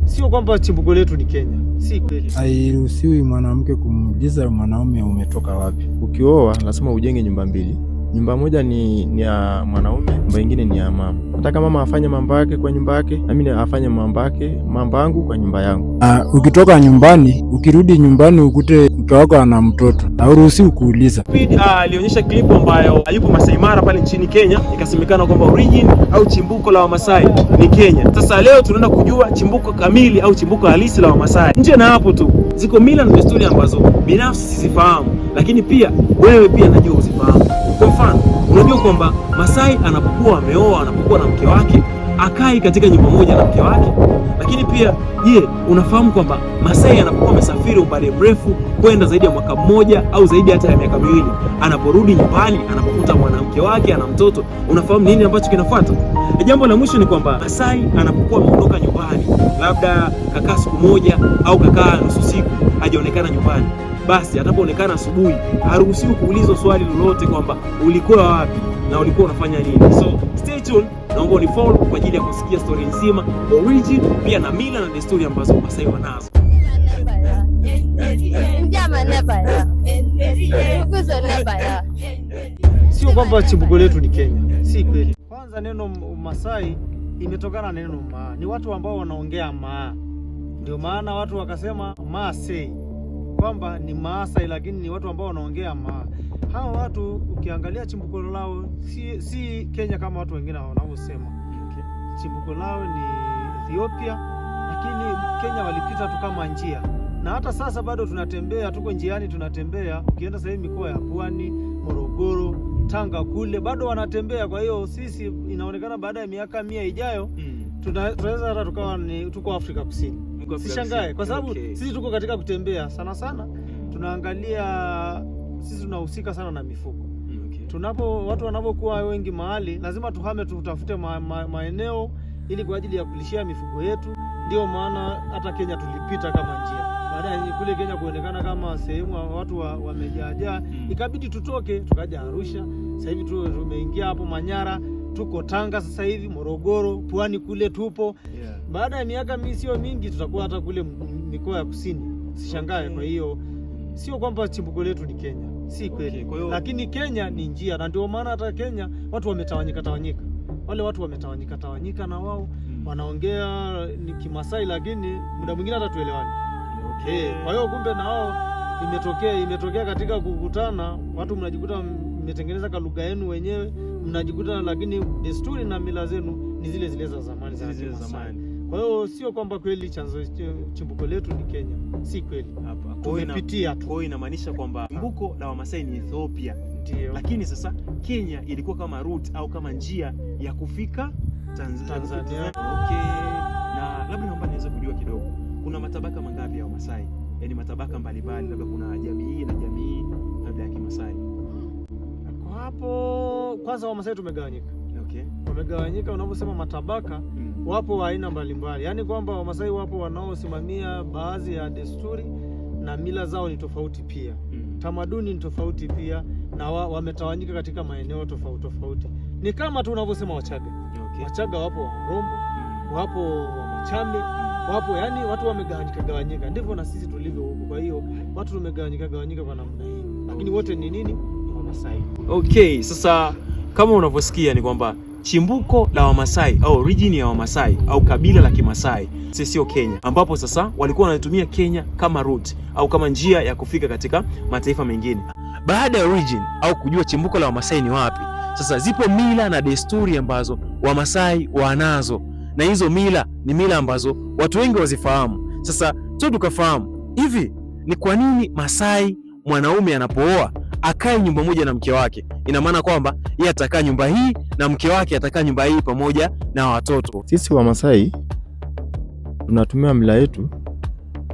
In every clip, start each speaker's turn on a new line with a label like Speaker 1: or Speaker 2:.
Speaker 1: Sio kwamba chimbuko letu ni Kenya, si kweli.
Speaker 2: Hairuhusiwi mwanamke kumuuliza mwanaume umetoka wapi.
Speaker 3: Ukioa lazima ujenge nyumba mbili. Nyumba moja ni ya mwanaume, nyumba nyingine ni ya mama. Nataka mama afanye mambo yake kwa nyumba yake, na mimi afanye mambo yangu kwa nyumba yangu.
Speaker 2: Ukitoka nyumbani, ukirudi nyumbani ukute mke wako ana mtoto, hauruhusiwi kuuliza.
Speaker 4: Alionyesha klipu ambayo alipo Masai Mara pale nchini Kenya, ikasemekana kwamba origin au chimbuko la Wamasai ni Kenya. Sasa leo tunaenda kujua chimbuko kamili au chimbuko halisi la Wamasai. Nje na hapo tu, ziko mila na desturi ambazo binafsi sizifahamu, lakini pia wewe pia najua usifahamu. Kwa mfano, unajua kwamba Masai anapokuwa ameoa, anapokuwa na mke wake, akai katika nyumba moja na mke wake. Lakini pia unafahamu kwamba Masai anapokuwa amesafiri umbali mrefu kwenda zaidi ya mwaka mmoja au zaidi hata ya miaka miwili, anaporudi nyumbani, anapokuta mwanamke wake ana mtoto, unafahamu nini ambacho kinafuata? Jambo la mwisho ni kwamba Masai anapokuwa ameondoka nyumbani, labda kakaa siku moja au kakaa nusu siku hajaonekana nyumbani, basi atapoonekana asubuhi haruhusiwi kuulizwa swali lolote kwamba ulikuwa wapi na ulikuwa unafanya nini. So stay tuned, naomba unifollow kwa ajili ya kusikia story nzima, origin pia na mila na desturi ambazo Masai wanazo.
Speaker 1: Sio kwamba chimbuko letu ni Kenya, si kweli. Kwanza neno Masai imetokana na neno maa, ni watu ambao wanaongea maa, ndio maana watu wakasema Maasai, kwamba ni Maasai lakini ni watu ambao wanaongea maa. Hawa watu ukiangalia chimbuko lao si Kenya kama watu wengine wanavyosema. Chimbuko lao ni Ethiopia, lakini Kenya walipita tu kama njia, na hata sasa bado tunatembea, tuko njiani tunatembea. Ukienda sasa hivi mikoa ya Pwani, Morogoro, Tanga kule bado wanatembea. Kwa hiyo sisi inaonekana baada ya miaka 100 ijayo tunaweza hata tuko Afrika Kusini. Sishangae kwa sababu sisi tuko katika kutembea sana. Tunaangalia, sisi tunahusika sana na mifugo. Watu wanapokuwa wengi mahali, lazima tuhame, tutafute maeneo ili kwa ajili ya kulishia mifugo yetu. Ndio maana hata Kenya tulipita kama njia. Baada ya kule Kenya kuonekana kama sehemu watu wamejaa, ikabidi tutoke tukaja Arusha. Sasa hivi tumeingia hapo Manyara, tuko Tanga sasa hivi, Morogoro, Pwani kule tupo. Baada ya miaka sio mingi tutakuwa hata kule mikoa ya kusini. Sishangae. Kwa hiyo sio kwamba chimbuko letu ni Kenya, si kweli. Lakini Kenya ni njia, na ndio maana hata Kenya watu wametawanyika. Wale watu wametawanyika na wao wanaongea ni Kimasai, lakini muda mwingine hata tuelewani. Kwa hiyo kumbe na wao imetokea katika kukutana, watu mnajikuta mmetengeneza ka lugha yenu wenyewe, mnajikuta lakini desturi na mila zenu ni zile za zamani za zamani. Kwa hiyo sio kwamba kweli chimbuko letu ni Kenya, si kweli. Hapa tumepitia tu.
Speaker 4: Kwa hiyo inamaanisha kwamba chimbuko la Wamasai ni Ethiopia. Ndio. Lakini sasa Kenya ilikuwa kama route au kama njia ya kufika Tanzania. Na labda naomba niweze kujua kidogo, kuna matabaka mangapi ya Wamasai? Yaani matabaka mbalimbali, labda kuna jamii na jamii labda ya Kimasai.
Speaker 1: Kwa hapo kwanza Wamasai tumegawanyika. Wamegawanyika, unaposema matabaka, wapo wa aina mbalimbali. Yaani kwamba Wamasai wapo wanaosimamia baadhi ya desturi na mila zao ni tofauti pia. Tamaduni ni tofauti pia, na wametawanyika katika maeneo tofauti. Ni kama tu unavyosema Wachaga. Wachaga wapo wa Rombo, wapo wa Machame, wapo, yani watu wamegawanyika. Ndivyo na sisi tulivyo huko. Kwa hiyo watu tumegawanyika kwa namna hiyo. Lakini wote ni nini? Ni Wamasai.
Speaker 4: Sasa kama unavyosikia ni kwamba chimbuko la Wamasai au origin ya Wamasai au kabila la Kimasai sio Kenya, ambapo sasa walikuwa wanatumia Kenya kama route au kama njia ya kufika katika mataifa mengine. Baada ya origin au kujua chimbuko la Wamasai ni wapi, sasa zipo mila na desturi ambazo Wamasai wanazo, na hizo mila ni mila ambazo watu wengi wazifahamu. Sasa tukafahamu hivi, ni kwa nini Masai mwanaume anapooa akae nyumba moja na mke wake? Ina maana kwamba yeye atakaa nyumba hii na mke wake atakaa nyumba hii pamoja na watoto.
Speaker 3: Sisi Wamasai tunatumia mila yetu,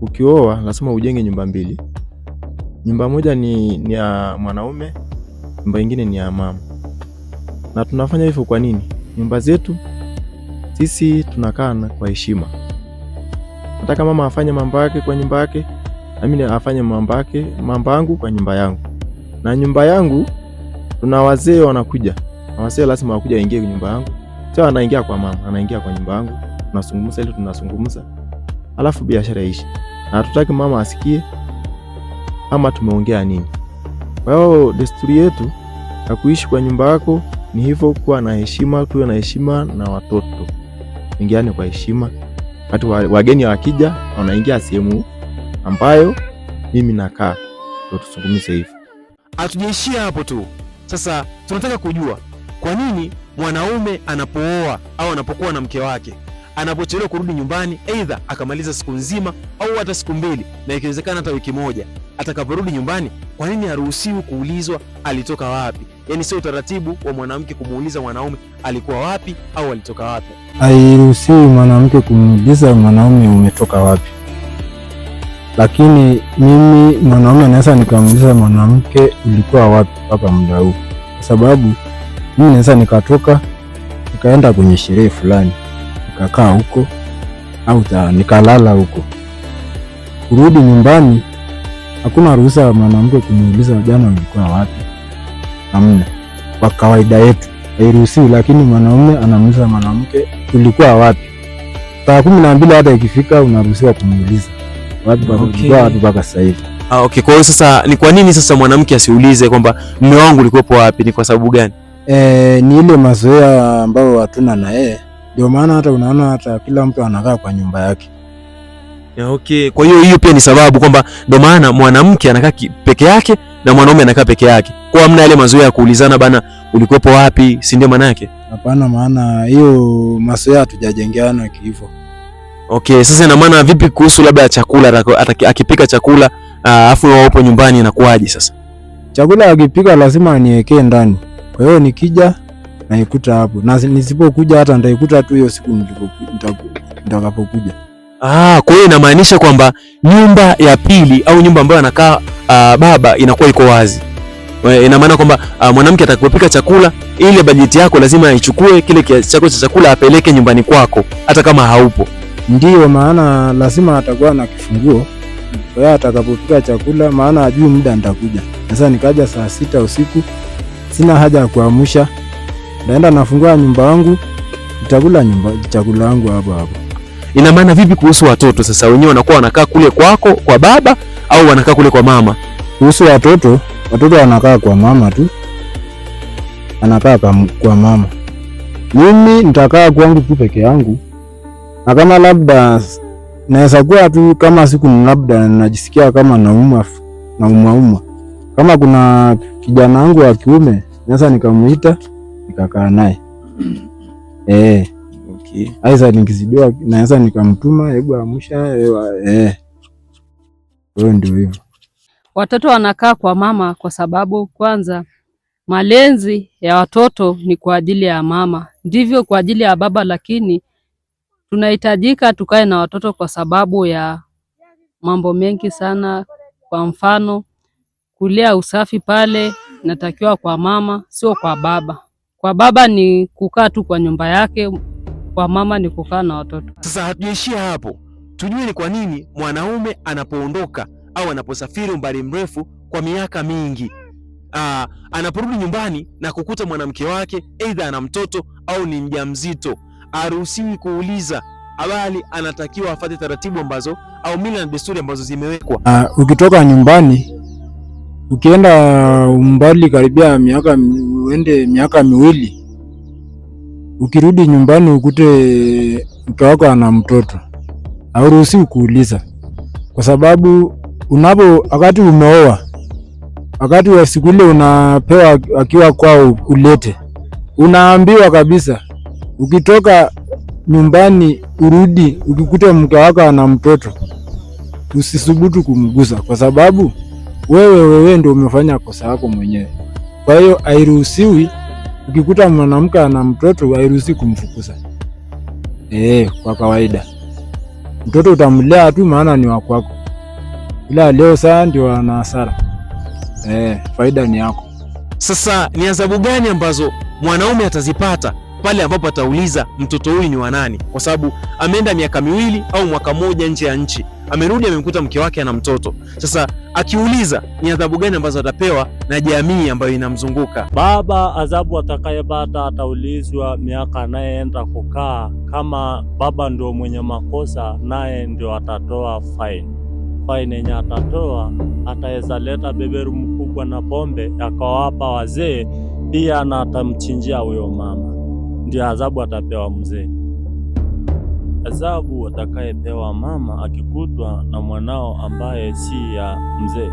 Speaker 3: ukioa lazima ujenge nyumba mbili. Nyumba moja ni ya mwanaume, nyumba nyingine ni ya mama. Na tunafanya hivyo kwa nini? Nyumba zetu sisi tunakaa kwa heshima. Nataka mama afanye mambo yake kwa nyumba yake, na mimi afanye mambo yangu kwa nyumba yangu. Na nyumba yangu tuna wazee wanakuja. Na wazee lazima wakuja waingie nyumba yangu. Sio anaingia kwa mama, anaingia kwa nyumba yangu, tunazungumza ile tunazungumza. Alafu biashara ishi. Na hatutaki mama asikie ama tumeongea nini. Kwa hiyo desturi yetu ya kuishi kwa nyumba yako ni hivyo, kuwa na heshima, tuwe na heshima na watoto. Ingiane kwa heshima. Watu wageni wakija wanaingia sehemu ambayo mimi nakaa, ndio tuzungumze hivyo.
Speaker 4: Hatujaishia hapo tu. Sasa tunataka kujua kwa nini mwanaume anapooa au anapokuwa na mke wake, anapochelewa kurudi nyumbani, aidha akamaliza siku nzima au hata siku mbili na ikiwezekana hata wiki moja, atakaporudi nyumbani, kwa nini haruhusiwi kuulizwa alitoka wapi? Yaani sio utaratibu wa mwanamke kumuuliza mwanaume alikuwa wapi au alitoka wapi.
Speaker 2: Hairuhusiwi mwanamke kumuuliza mwanaume umetoka wapi. Lakini mimi mwanaume naweza nikamuuliza mwanamke ulikuwa wapi hapa muda huu. Kwa sababu mimi naweza nikatoka nikaenda kwenye sherehe fulani, nikakaa huko au nikalala huko. Kurudi nyumbani hakuna ruhusa ya mwanamke kumuuliza jana ulikuwa wapi. Hamna. Kwa kawaida yetu hairuhusiwi, lakini mwanaume anamuuliza mwanamke ulikuwa wapi. Saa 12 hata ikifika unaruhusiwa kumuuliza wapi wapi mpaka sasa hivi.
Speaker 4: Okay, kwa hiyo sasa ni kwa nini sasa mwanamke asiulize kwamba mume wangu ulikuwepo wapi? Ni kwa sababu gani?
Speaker 2: Ni ile mazoea ambayo hatuna na yeye. Ndio maana hata unaona hata kila mtu anakaa kwa nyumba yake.
Speaker 4: Okay, kwa hiyo pia ni sababu kwamba ndio maana mwanamke anakaa peke yake na mwanaume anakaa peke yake. Kwa hamna ile mazoea ya kuulizana bana ulikuwepo wapi, si ndio maana yake?
Speaker 2: Hapana, maana hiyo mazoea hatujajengeana hivyo.
Speaker 4: Okay, sasa ina maana vipi kuhusu labda chakula, akipika chakula afu wapo nyumbani inakuaje sasa?
Speaker 2: Chakula akipika lazima aniwekee ndani. Kwa hiyo nikija naikuta hapo. Na nisipokuja hata nitaikuta tu hiyo siku nitakapokuja.
Speaker 4: Kwa hiyo inamaanisha kwamba nyumba ya pili au nyumba ambayo anakaa baba inakuwa iko wazi. Ina maana kwamba mwanamke atakapopika chakula, ile bajeti yako lazima aichukue kile kiasi chako cha chakula apeleke nyumbani kwako hata kama haupo.
Speaker 2: Ndio maana lazima atakuwa na kifunguo. Kwa hiyo atakapopika chakula, maana ajui muda nitakuja. Sasa nikaja saa 6 usiku, sina haja ya kuamsha. Naenda nafungua nyumba yangu, nitakula chakula yangu hapo hapo.
Speaker 4: Ina maana vipi kuhusu watoto sasa? Wenyewe wanakuwa wanakaa kule kwako kwa baba au wanakaa kule kwa mama?
Speaker 2: Kuhusu watoto wanakaa kwa mama tu. Anakaa kwa mama. Mimi nitakaa kwangu tu peke yangu. Na kama labda naweza kuwa tu kama siku labda najisikia kama nauma. Kama kuna kijana wangu wa kiume, naweza nikamuita nikakaa naye.
Speaker 4: Okay.
Speaker 2: Aisa nikizidiwa naweza nikamtuma hebu amsha. Ndio hivyo.
Speaker 5: Watoto wanakaa kwa mama kwa sababu kwanza malezi ya watoto ni kwa ajili ya mama. Ndivyo kwa ajili ya baba, lakini tunahitajika tukae na watoto kwa sababu ya mambo mengi sana. Kwa mfano, kulea usafi pale natakiwa kwa mama, sio kwa baba. Kwa baba ni kukaa tu kwa nyumba yake, kwa mama ni kukaa na watoto.
Speaker 4: Sasa hatujaishia hapo. Tujue ni kwa nini mwanaume anapoondoka au anaposafiri umbali mrefu kwa miaka mingi, anaporudi nyumbani na kukuta mwanamke wake aidha ana mtoto au ni mjamzito, haruhusiwi kuuliza, bali anatakiwa afuate taratibu ambazo au mila na desturi ambazo zimewekwa.
Speaker 2: Ukitoka nyumbani ukienda umbali karibia miaka 2, ukirudi nyumbani ukute mke wako ana mtoto, hauruhusiwi kuuliza. Kwa sababu wakati umeoa, wakati wa siku ile unapewa akiwa kwao ulete, unaambiwa kabisa ukitoka nyumbani urudi ukikuta mke wako ana mtoto, usisubutu kumgusa, kwa sababu wewe ndio umefanya kosa lako mwenyewe. Kwa hiyo hairuhusiwi, ukikuta mwanamke ana mtoto hairuhusiwi kumfukuza. Kwa kawaida mtoto utamlea tu, maana ni wako wako. Ila leo saa ndio ana hasara. Faida ni yako.
Speaker 4: Sasa ni adhabu gani ambazo mwanaume atazipata pale ambapo atauliza mtoto huyu ni wa nani? Kwa sababu ameenda miaka 2 au mwaka 1 nje ya nchi, amerudi amemkuta mke wake ana mtoto. Sasa akiuliza ni adhabu gani ambazo atapewa na jamii ambayo inamzunguka.
Speaker 6: Baba adhabu atakayepata, ataulizwa miaka anayeenda kukaa. Kama baba ndio mwenye makosa, naye ndio atatoa fine. Fine yenye atatoa, ataweza leta beberu mkubwa na pombe akawapa wazee pia, na atamchinjia huyo mama. Ndio adhabu atapewa mzee. Adhabu atakayepewa mama akikutwa na mwanao ambaye si ya mzee,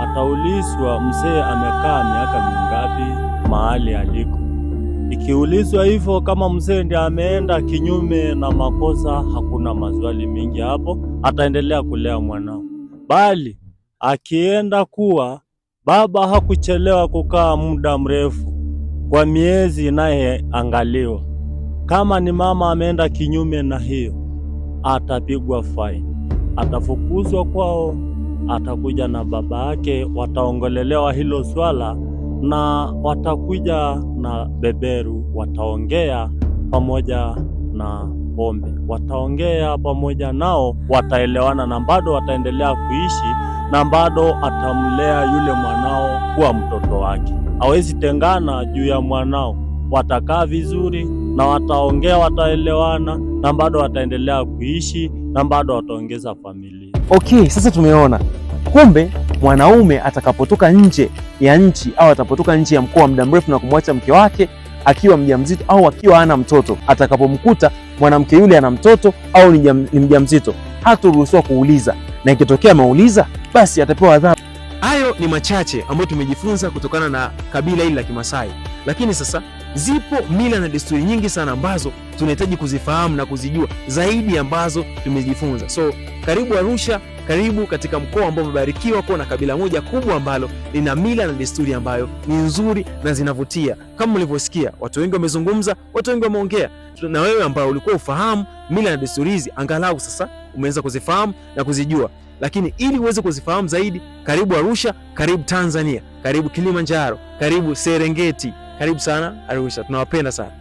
Speaker 6: ataulizwa mzee amekaa miaka mingapi mahali aliko. Ikiulizwa hivyo, kama mzee ndiye ameenda kinyume na makosa, hakuna maswali mingi hapo, ataendelea kulea mwanao. Bali akienda kuwa baba hakuchelewa kukaa muda mrefu, kwa miezi naye angaliwa. Kama ni mama ameenda kinyume na hiyo, atapigwa fine, atafukuzwa kwao, atakuja na baba yake, wataongolelewa hilo swala na watakuja na beberu, wataongea pamoja na pombe, wataongea pamoja nao, wataelewana na bado wataendelea kuishi, na bado atamlea yule mwanao kuwa mtoto wake. Hawezi tengana juu ya mwanao, watakaa vizuri na wataongea, wataelewana na bado wataendelea kuishi na bado wataongeza familia.
Speaker 4: Okay, sasa tumeona kumbe mwanaume atakapotoka nje ya nchi au atapotoka nje ya mkoa muda mrefu na kumwacha mke wake akiwa mjamzito au akiwa hana mtoto, atakapomkuta mwanamke yule ana mtoto au ni mjamzito, hataruhusiwa kuuliza, na ikitokea ameuliza basi atapewa adhabu. Hayo ni machache ambayo tumejifunza kutokana na kabila hili la Kimasai, lakini sasa zipo mila na desturi nyingi sana ambazo tunahitaji kuzifahamu na kuzijua zaidi ambazo tumejifunza. So karibu Arusha, karibu katika mkoa ambao umebarikiwa kuwa na kabila moja kubwa ambalo lina mila na desturi ambayo ni nzuri na zinavutia. Kama mlivyosikia, watu wengi wamezungumza, watu wengi wameongea, na wewe ambao ulikuwa ufahamu mila na desturi hizi, angalau sasa umeweza kuzifahamu na kuzijua. Lakini ili uweze kuzifahamu zaidi, karibu Arusha, karibu Tanzania, karibu Kilimanjaro, karibu Serengeti, karibu sana Arusha. Tunawapenda sana.